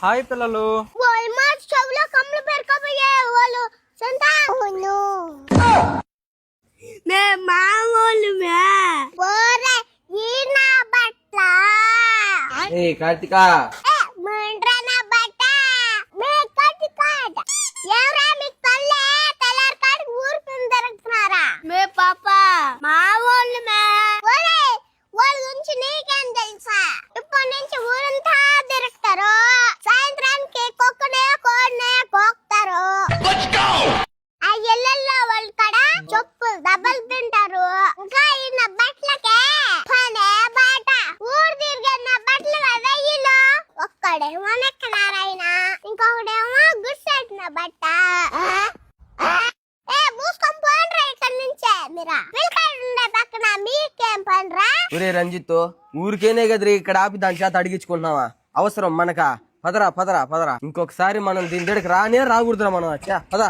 Hi పిల్లలు. చెవులో కమ్ములు పెరకపోయే వాళ్ళు ఏ కార్తిక, ఇప్పటి నుంచి ఊరంతా తిరుగుతారు. సాయంత్రానికి కుక్కనే కోడినే కోక్తారు. ఆ ఇళ్ళల్లో వాళ్ళు కూడా చెప్పులు దెబ్బలు తింటారు. ఇంకా ఈయన బట్టలకే పనే బాట. ఊరు తిరిగిన బట్టలు వెయ్యిలో ఒక్కడేమో నెక్కనారాయణ, ఇంకొకడేమో గుడ్సెట్టిన బట్ట. మూసుకొని పోండ్రా ఇక్కడ నుంచే. మీరా పిల్లకాయలు ఉండే పక్కన మీకేం పనిరా? ఒరే రంజిత్, ఊరికేనే కదరి ఇక్కడ ఆపి దాని చేత అడిగించుకుంటున్నావా? అవసరం మనకా? పదరా పదరా పదరా. ఇంకొకసారి మనం దీని దగ్గరికి రానే రాకూడదురా మనం. పదా.